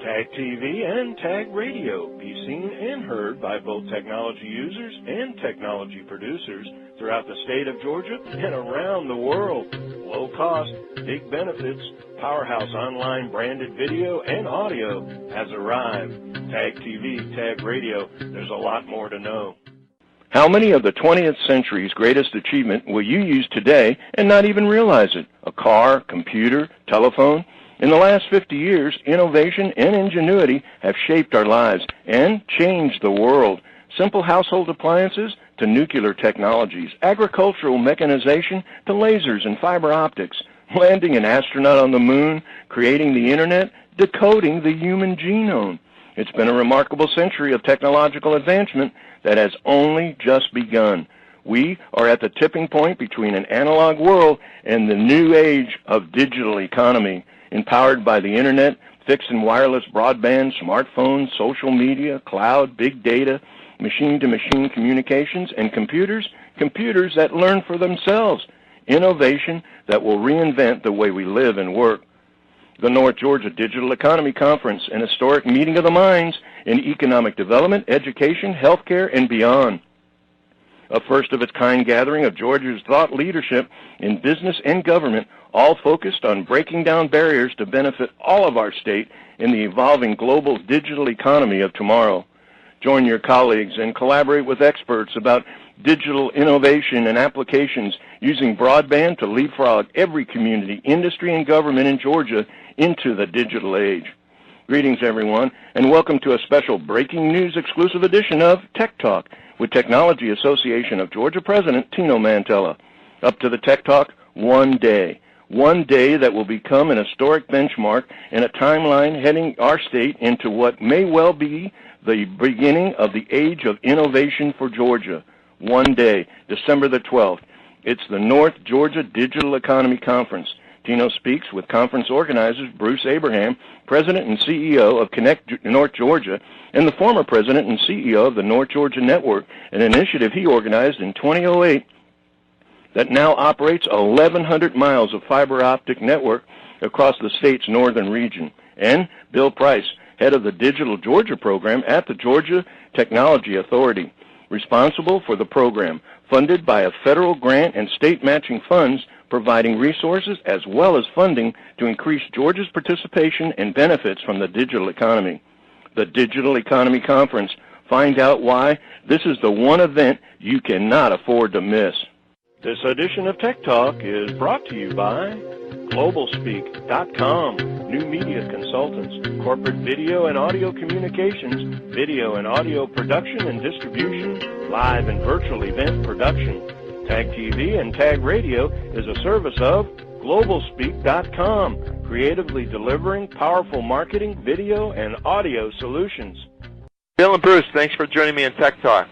Tag TV and Tag Radio be seen and heard by both technology users and technology producers throughout the state of Georgia and around the world. Low cost, big benefits, powerhouse online branded video and audio has arrived. Tag TV, Tag Radio, there's a lot more to know. How many of the 20th century's greatest achievement will you use today and not even realize it? A car, computer, telephone? In the last 50 years, innovation and ingenuity have shaped our lives and changed the world. Simple household appliances to nuclear technologies, agricultural mechanization to lasers and fiber optics, landing an astronaut on the moon, creating the internet, decoding the human genome. It's been a remarkable century of technological advancement that has only just begun. We are at the tipping point between an analog world and the new age of digital economy. Empowered by the internet, fixed and wireless broadband, smartphones, social media, cloud, big data, machine-to-machine communications, and computers that learn for themselves. Innovation that will reinvent the way we live and work. The North Georgia Digital Economy Conference, an historic meeting of the minds in economic development, education, healthcare, and beyond. A first-of-its-kind gathering of Georgia's thought leadership in business and government, all focused on breaking down barriers to benefit all of our state in the evolving global digital economy of tomorrow. Join your colleagues and collaborate with experts about digital innovation and applications using broadband to leapfrog every community, industry, and government in Georgia into the digital age. Greetings, everyone, and welcome to a special breaking news exclusive edition of Tech Talk with Technology Association of Georgia President Tino Mantella. Up to the Tech Talk, one day that will become an historic benchmark and a timeline heading our state into what may well be the beginning of the age of innovation for Georgia. One day, December the 12th. It's the North Georgia Digital Economy Conference. Tino speaks with conference organizers Bruce Abraham, President and CEO of Connect North Georgia, and the former President and CEO of the North Georgia Network, an initiative he organized in 2008 that now operates 1,100 miles of fiber optic network across the state's northern region. And Bill Price, head of the Digital Georgia program at the Georgia Technology Authority, responsible for the program, funded by a federal grant and state matching funds, providing resources as well as funding to increase Georgia's participation and benefits from the digital economy. The Digital Economy Conference. Find out why this is the one event you cannot afford to miss. This edition of Tech Talk is brought to you by GlobalSpeak.com, new media consultants, corporate video and audio communications, video and audio production and distribution, live and virtual event production. Tag TV and Tag Radio is a service of GlobalSpeak.com, creatively delivering powerful marketing, video, and audio solutions. Bill and Bruce, thanks for joining me in Tech Talk.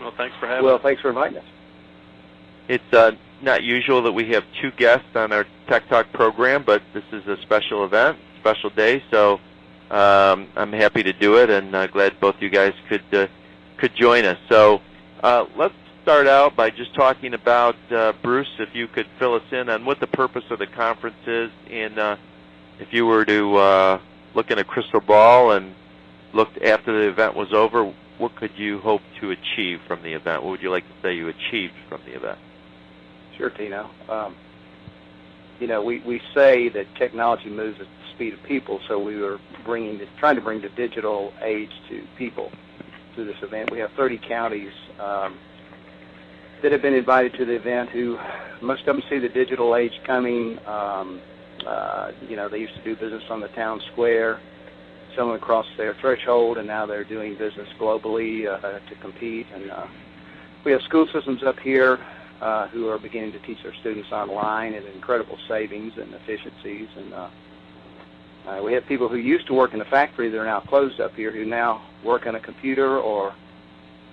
Well, thanks for having us. Thanks for inviting us. It's not usual that we have two guests on our Tech Talk program, but this is a special event, special day, so I'm happy to do it, and glad both you guys could join us. So let's start out by just talking about, Bruce, if you could fill us in on what the purpose of the conference is, and if you were to look in a crystal ball and looked after the event was over, what could you hope to achieve from the event? What would you like to say you achieved from the event? Sure, Tino. We say that technology moves at the speed of people, so we were trying to bring the digital age to people through this event. We have 30 counties that have been invited to the event who, most of them see the digital age coming. They used to do business on the town square. Some of them crossed their threshold, and now they're doing business globally to compete. And we have school systems up here who are beginning to teach their students online at incredible savings and efficiencies. And we have people who used to work in the factory that are now closed up here who now work on a computer, or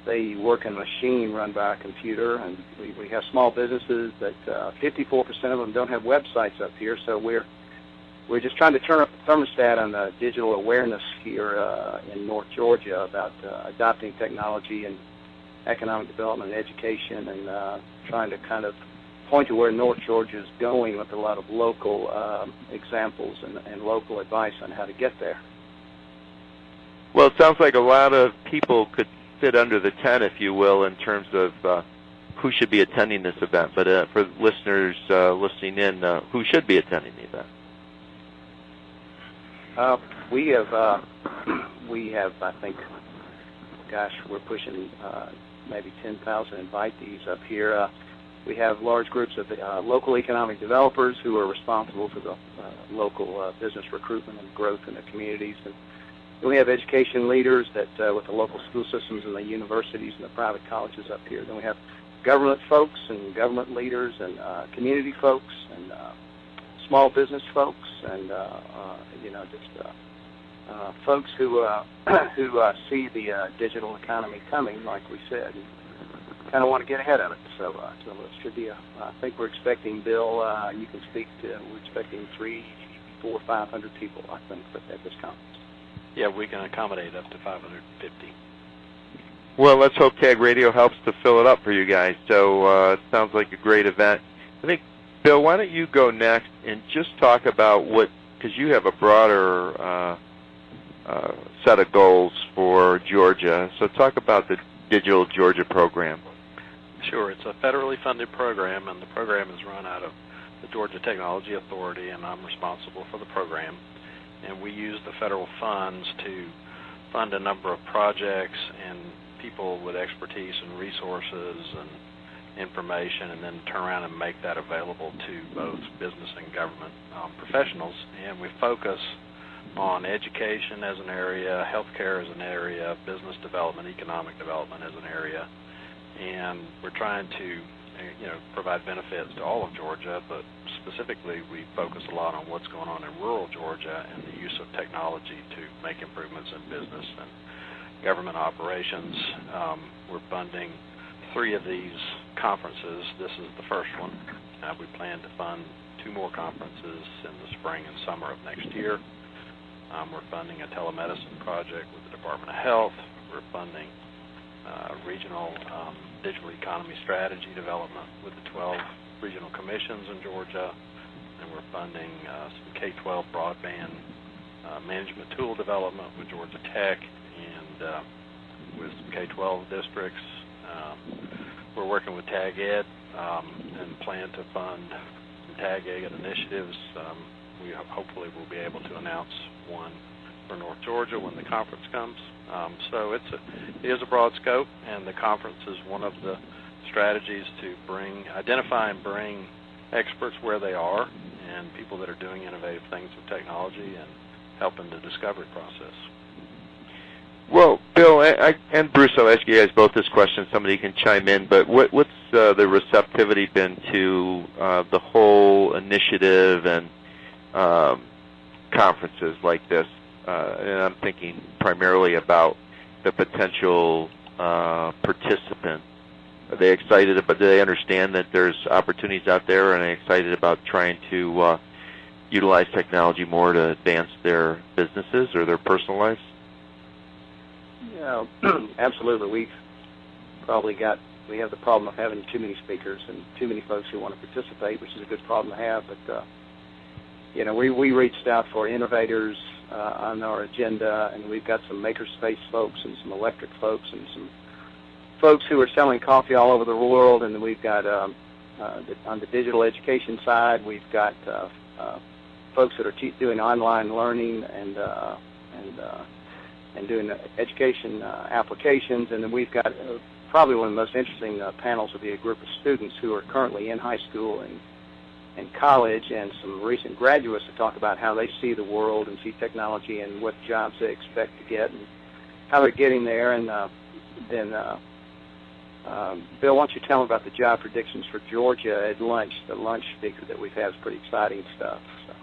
they work in a machine run by a computer. And we have small businesses that 54% of them don't have websites up here, so we're just trying to turn up the thermostat on the digital awareness here in North Georgia about adopting technology and economic development and education, and trying to kind of point to where North Georgia is going with a lot of local examples and local advice on how to get there. Well, it sounds like a lot of people could fit under the tent, if you will, in terms of who should be attending this event. But for listeners listening in, who should be attending the event? We have, I think, gosh, we're pushing maybe 10,000 invitees up here. We have large groups of local economic developers who are responsible for the local business recruitment and growth in the communities. And we have education leaders that with the local school systems and the universities and the private colleges up here. Then we have government folks and government leaders and community folks and small business folks and just folks who see the digital economy coming, like we said, and kind of want to get ahead of it. So it should be I think we're expecting, Bill, you can speak to, we're expecting 300, 400, 500 people, I think, at this conference. Yeah, we can accommodate up to 550. Well, let's hope Tag Radio helps to fill it up for you guys. So it sounds like a great event. I think, Bill, why don't you go next and just talk about what, because you have a broader set of goals for Georgia. So talk about the Digital Georgia program. Sure. It's a federally funded program, and the program is run out of the Georgia Technology Authority, and I'm responsible for the program. And we use the federal funds to fund a number of projects and people with expertise and resources and information, and then turn around and make that available to both business and government professionals. And we focus on education as an area, healthcare as an area, business development, economic development as an area. And we're trying to provide benefits to all of Georgia, but specifically we focus a lot on what's going on in rural Georgia and the use of technology to make improvements in business and government operations. We're funding 3 of these conferences. This is the first one. We plan to fund 2 more conferences in the spring and summer of next year. We're funding a telemedicine project with the Department of Health. We're funding regional digital economy strategy development with the 12 regional commissions in Georgia, and we're funding some K-12 broadband management tool development with Georgia Tech and with some K-12 districts. We're working with Tag Ed and plan to fund some Tag Ed initiatives. We hopefully will be able to announce one for North Georgia when the conference comes. So it is a broad scope, and the conference is one of the strategies to identify and bring experts where they are and people that are doing innovative things with technology and help in the discovery process. Well, Bill and Bruce, I'll ask you guys both this question. Somebody can chime in, but what's the receptivity been to the whole initiative and conferences like this? And I'm thinking primarily about the potential participant. Are they excited, but do they understand that there's opportunities out there, and are they excited about trying to utilize technology more to advance their businesses or their personal lives? Yeah, absolutely. We have the problem of having too many speakers and too many folks who want to participate, which is a good problem to have. But we reached out for innovators on our agenda, and we've got some makerspace folks and some electric folks and some folks who are selling coffee all over the world. And then we've got on the digital education side, we've got folks that are doing online learning and doing education applications. And then we've got probably one of the most interesting panels will be a group of students who are currently in high school and college, and some recent graduates to talk about how they see the world and see technology and what jobs they expect to get and how they're getting there. And then, Bill, why don't you tell them about the job predictions for Georgia at lunch? The lunch speaker that we've had is pretty exciting stuff. So.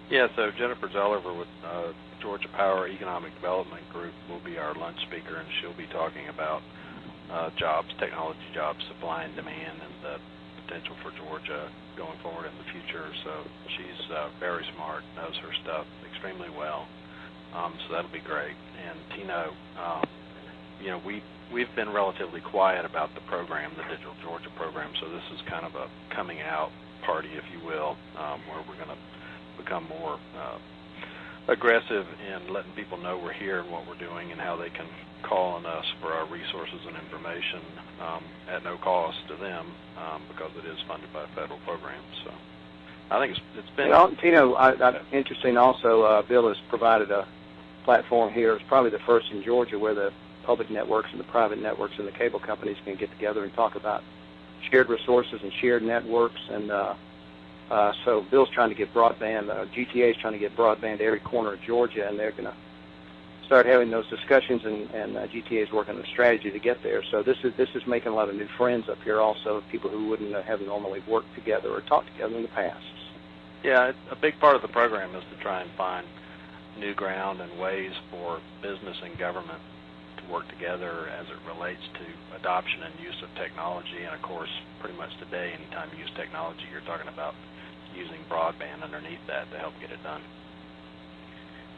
Yeah, so Jennifer Zelliver with Georgia Power Economic Development Group will be our lunch speaker, and she'll be talking about jobs, technology jobs, supply and demand, and the potential for Georgia going forward in the future. So she's very smart, knows her stuff extremely well. So that'll be great. And Tino, we've been relatively quiet about the program, the Digital Georgia program. So this is kind of a coming out party, if you will, where we're going to become more aggressive in letting people know we're here and what we're doing and how they can call on us for our resources and information at no cost to them because it is funded by a federal program. So I think it's been... Tino, interesting also, Bill has provided a platform here. It's probably the first in Georgia where the public networks and the private networks and the cable companies can get together and talk about shared resources and shared networks. And so Bill's trying to get broadband, GTA is trying to get broadband to every corner of Georgia, and they're going to start having those discussions, and GTA is working on a strategy to get there. So this is making a lot of new friends up here also, people who wouldn't have normally worked together or talked together in the past. Yeah, a big part of the program is to try and find new ground and ways for business and government to work together as it relates to adoption and use of technology. And, of course, pretty much today, anytime you use technology, you're talking about using broadband underneath that to help get it done.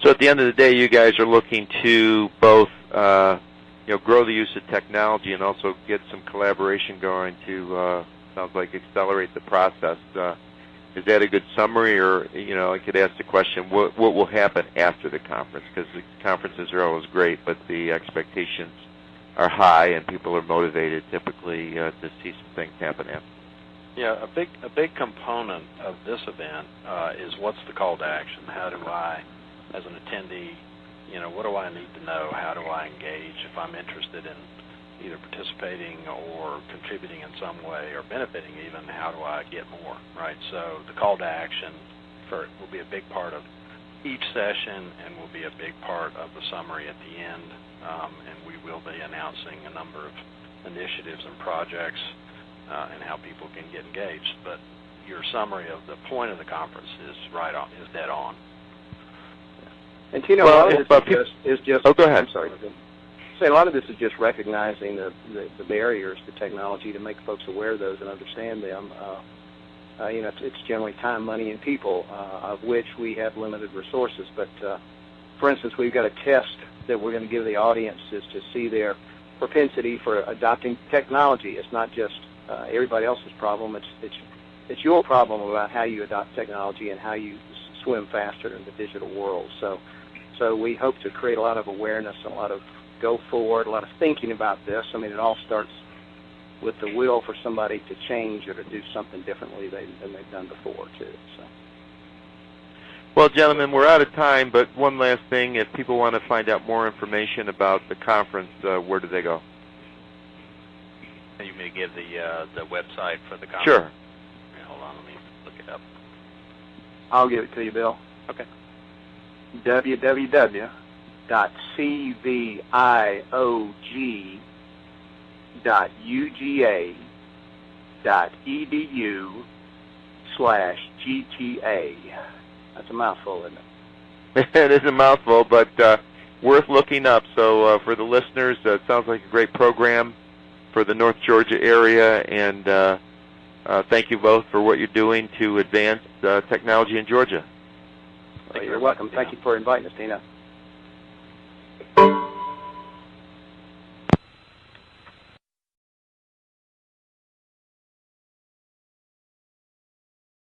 So at the end of the day, you guys are looking to both grow the use of technology and also get some collaboration going to, sounds like, accelerate the process. Is that a good summary? Or, I could ask the question, what will happen after the conference? Because the conferences are always great, but the expectations are high and people are motivated typically to see some things happen after. Yeah, a big component of this event is what's the call to action? How do I, as an attendee, what do I need to know? How do I engage? If I'm interested in either participating or contributing in some way or benefiting even, how do I get more, right? So the call to action will be a big part of each session and will be a big part of the summary at the end, and we will be announcing a number of initiatives and projects and how people can get engaged. But your summary of the point of the conference is is dead on. And Tino, a lot of this is just. Oh, go ahead. I'm sorry. A lot of this is just recognizing the barriers to technology to make folks aware of those and understand them. It's generally time, money, and people, of which we have limited resources. But, for instance, we've got a test that we're going to give the audience is to see their propensity for adopting technology. It's not just everybody else's problem. It's your problem about how you adopt technology and how you swim faster in the digital world. So we hope to create a lot of awareness and a lot of go forward, a lot of thinking about this. I mean, it all starts with the will for somebody to change or to do something differently than they've done before, too. So. Well, gentlemen, we're out of time, but one last thing. If people want to find out more information about the conference, where do they go? You may give the website for the conference? Sure. Yeah, hold on, let me look it up. I'll give it to you, Bill. Okay. www.cviog.edu/GTA. That's a mouthful, isn't it? It is a mouthful, but worth looking up. So for the listeners, it sounds like a great program for the North Georgia area, and thank you both for what you're doing to advance technology in Georgia. You're welcome. Thank you for inviting us, Tina.